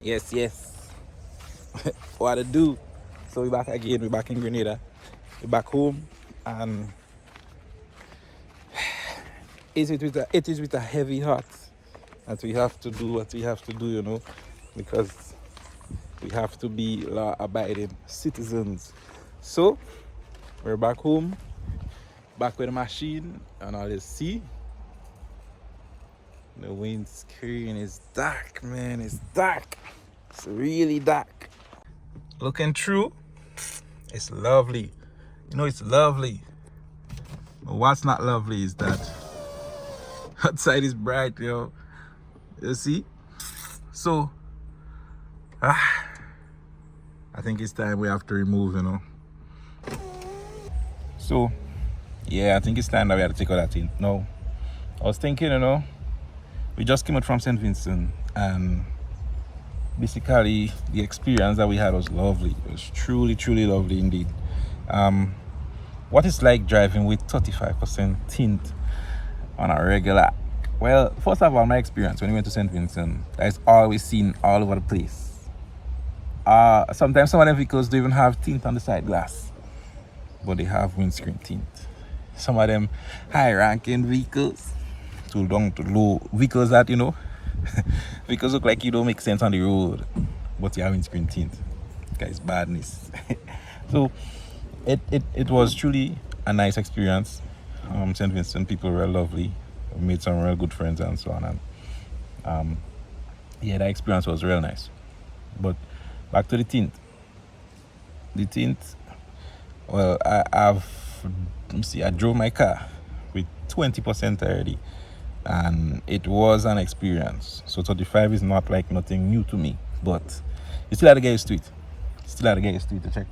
Yes. What to do? So we back again. We back in Grenada. We back home, and it is with a heavy heart that we have to do what we have to do, because we have to be law-abiding citizens. So we're back home, back with the machine, and all you see, the windscreen is dark, man. It's dark. It's really dark. Looking through, it's lovely. It's lovely. But what's not lovely is that outside is bright, yo. You see? So, I think it's time we have to remove. So, yeah, I think it's time that we have to take all that in. No, I was thinking, we just came out from St. Vincent, and basically the experience that we had was lovely. It was truly, truly lovely indeed. What it's like driving with 35% tint on a regular. Well, first of all, my experience when we went to St. Vincent, it's always seen all over the place. Sometimes some of the vehicles don't even have tint on the side glass, but they have windscreen tint. Some of them high-ranking vehicles, to long to low vehicles that vehicles look like you don't make sense on the road, but you have windscreen tint. Guys, badness. So it was truly a nice experience. St. Vincent people were lovely. We made some real good friends and so on. And that experience was real nice. But back to the tint. The tint. Well, I drove my car with 20% already, and it was an experience. So 35 is not like nothing new to me, but you still have to get used to it. To check,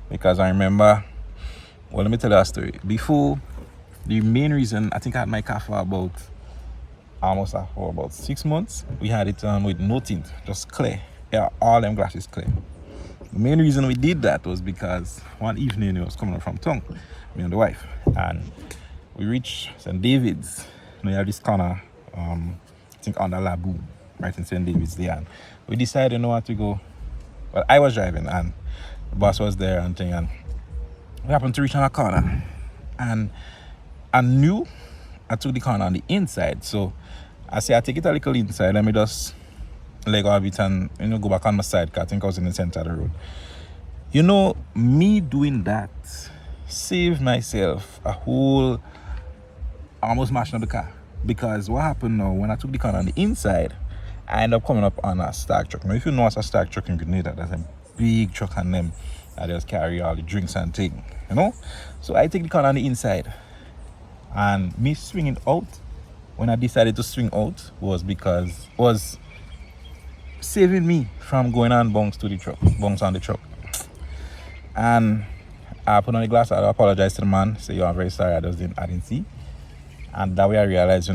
because I remember. Well, let me tell you a story. Before, the main reason I think I had my car for about 6 months. We had it with no tint, just clear. Yeah, all them glasses clear. The main reason we did that was because one evening it was coming up from town, me and the wife, and we reached St. David's. We have this corner, I think under Labu, right in St. David's there. And we decided not to go. Well, I was driving and the boss was there and thing, and we happened to reach on a corner, and I knew I took the corner on the inside. So I say I take it a little inside. Let me just leg off it and go back on my side, because I think I was in the center of the road. Me doing that saved myself a whole almost mashing up the car. Because what happened now, when I took the corner on the inside, I ended up coming up on a stack truck. Now, if you know what's a stack truck in Grenada, that's a big truck on them that just carry all the drinks and things, So I take the corner on the inside, and me swinging out, when I decided to swing out, was saving me from going on bunks on the truck. And I put on the glass. I apologize to the man, say, I'm very sorry, I didn't see. And that way I realized,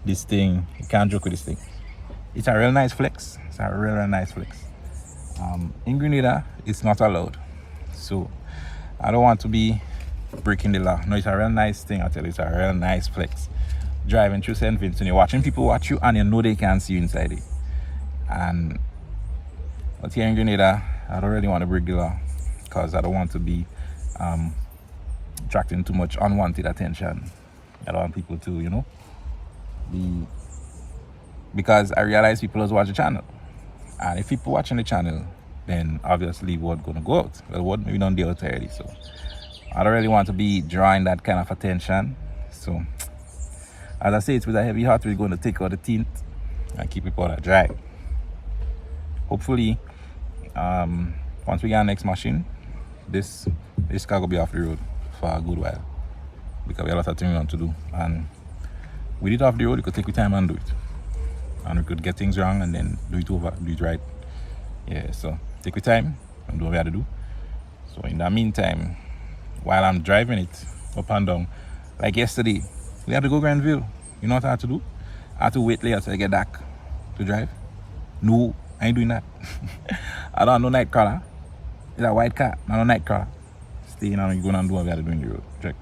this thing, you can't joke with this thing. It's a real nice flex. In Grenada, it's not allowed. So I don't want to be breaking the law. No, it's a real nice thing. I tell you, it's a real nice flex. Driving through St. Vincent, you're watching people watch you, and they can't see you inside it. But here in Grenada, I don't really want to break the law, because I don't want to be attracting too much unwanted attention. I don't want people to, because I realize people just watch the channel. And if people watching the channel, then obviously word gonna go out. Well, word maybe don't deal with already. So I don't really want to be drawing that kind of attention. So as I say, it's with a heavy heart, we're going to take out the tint and keep it powder dry. Hopefully, once we get our next machine, this car will be off the road for a good while, because we have a lot of things we want to do. And with it off the road, we could take the time and do it. And we could get things wrong and then do it right. Yeah, so take your time and do what we have to do. So in the meantime, while I'm driving it up and down, like yesterday, we had to go Granville. You know what I had to do? I had to wait later till I get back to drive. No, I ain't doing that. I don't have no night color. It's a white car, not a night color. Stay in and go and do what we have to do in the road. Check.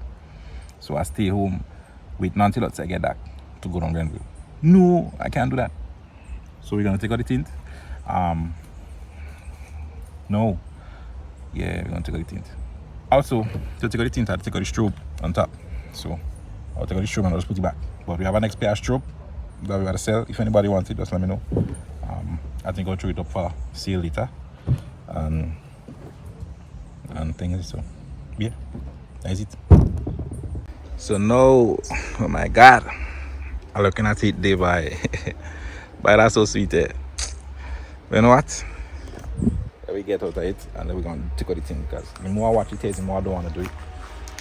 So I stay home, wait until I get back to go down Granville. No, I can't do that. So we're gonna take out the tint. No. Yeah, we're gonna take out the tint. Also, to take out the tint, I have to take out the strobe on top. So I'll take out the strobe and I'll just put it back. But we have an XPR strobe that we gotta sell. If anybody wants it, just let me know. I think I'll throw it up for sale later. And things. So yeah, that's it. So now, oh my god, I'm looking at it day by but that's so sweet. You know what? We get out of it and then we're gonna take out the thing, because the more I watch it, the more I don't want to do it.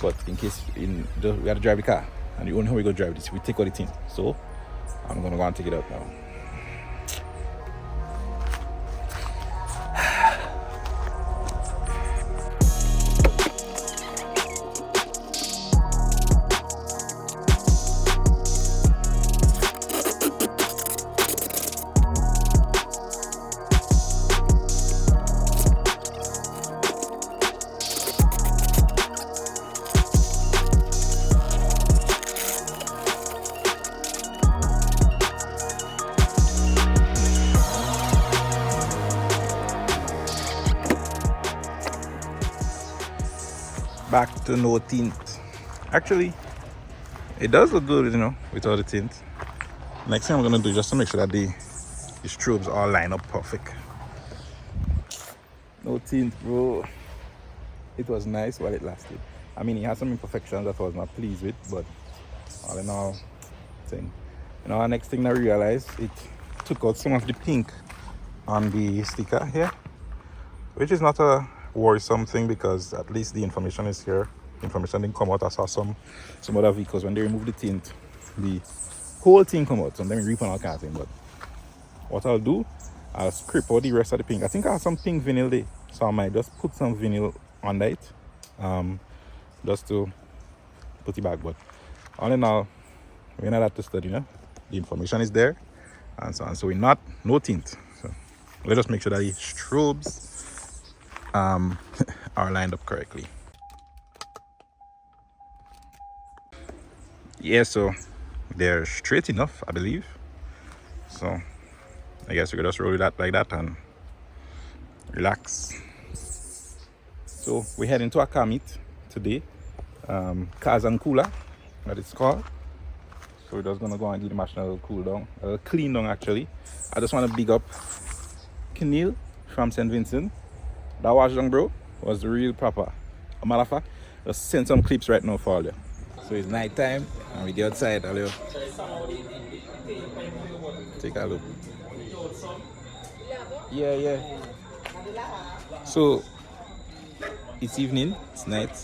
But in case we gotta drive the car, and the only way we go drive this, we take out the thing. So I'm gonna go and take it out now. Back to no tint. Actually, it does look good, you know, without the tint. Next thing I'm gonna do, just to make sure that the strobes all line up perfect. No tint, bro. It was nice while it lasted. I mean, it had some imperfections that I was not pleased with, but all in all, thing. You know, next thing I realized, it took out some of the pink on the sticker here, which is not a worrisome thing, because at least the information is here. The information didn't come out. I saw some other vehicles, when they remove the tint, the whole thing come out, and then we reap on all kind of thing. But what I'll do, I'll scrape out the rest of the pink. I think I have some pink vinyl there, so I might just put some vinyl under it, just to put it back. But all in all, we're not at the study, you know. The information is there, and so on. So we're no tint. So let us make sure that the strobes are lined up correctly. Yeah, so they're straight enough, I believe. So I guess we could just roll that like that and relax. So we're heading to a car meet today, Cars and Cooler, that it's called. So we're just gonna go and give the machine a little cool down, a little clean down actually. I just want to big up Kenil from St. Vincent. That wash down, bro, was real proper. A matter of fact, just send some clips right now for you. So it's night time and we get outside. Take a look. Yeah. So it's evening, it's night.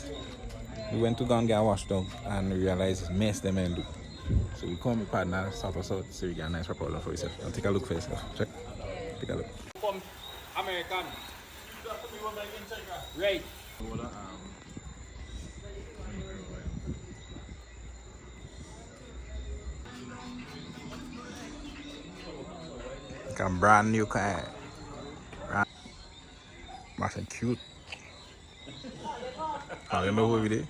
We went to go and get a wash down and we realized it's mess them and do. So we call my partner, sort us out, so we get a nice proper for yourself. And take a look for yourself. Check. Take a look. From American. Right. Like a brand new car. Machine cute. I don't know who it is.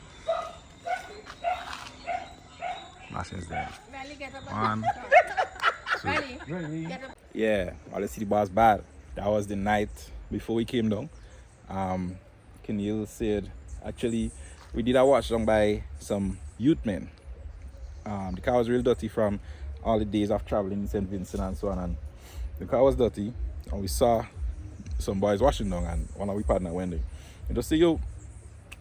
Machine's there. 1, 2. Yeah, all the city was bad. That was the night before we came down. Kenil said, actually, we did a wash down by some youth men. The car was real dirty from all the days of traveling in St. Vincent and so on. And the car was dirty, and we saw some boys washing down, and one of our partner went there. And just say, yo,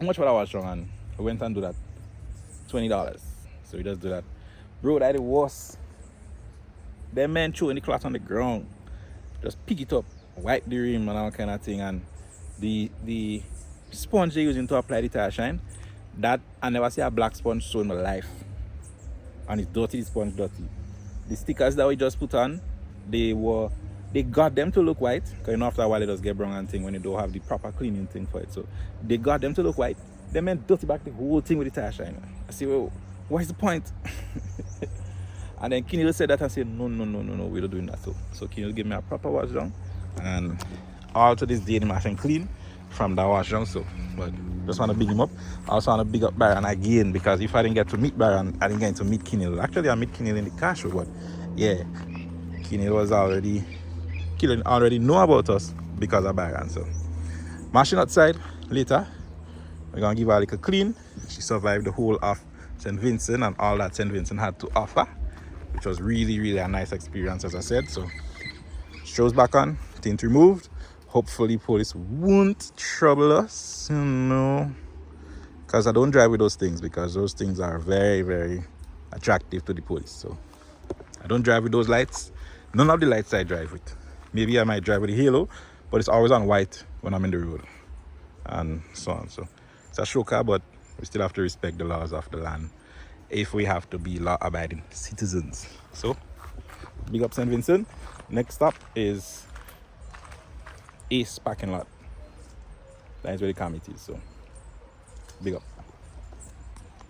how much for that wash down? And we went and do that. $20. So we just do that. Bro, that it was. Them men throwing the cloth on the ground. Just pick it up, wipe the rim and all kind of thing. And the sponge they're using to apply the tire shine, that I never see a black sponge so in my life. And it's dirty, the sponge dirty. The stickers that we just put on, they got them to look white, because you know after a while they just get brown and thing when you don't have the proper cleaning thing for it. So they got them to look white. They meant dirty back the whole thing with the tire shine. I say, well, what's the point? And then Kenil said that. I said, no, we're not doing that. So Kenil gave me a proper wash down, and all to this day the machine clean from that wash down. So, but just want to big him up. I also want to big up Baron again, because if I didn't get to meet Baron, I didn't get to meet Kenil. Actually, I met Kenil in the car show, but yeah, Kenil already know about us because of Baron. So Mashing outside later. We're gonna give her like a clean. She survived the whole of St. Vincent and all that St. Vincent had to offer, which was really, really a nice experience, as I said. So strobe's back on, tint removed. Hopefully police won't trouble us, you know, because I don't drive with those things, because those things are very, very attractive to the police. So I don't drive with those lights. None of the lights I drive with. Maybe I might drive with a halo, but it's always on white when I'm in the road and so on. So it's a show car, but we still have to respect the laws of the land if we have to be law-abiding citizens. So big up St. Vincent. Next stop is Ace parking lot. That is where the committee is. So big up.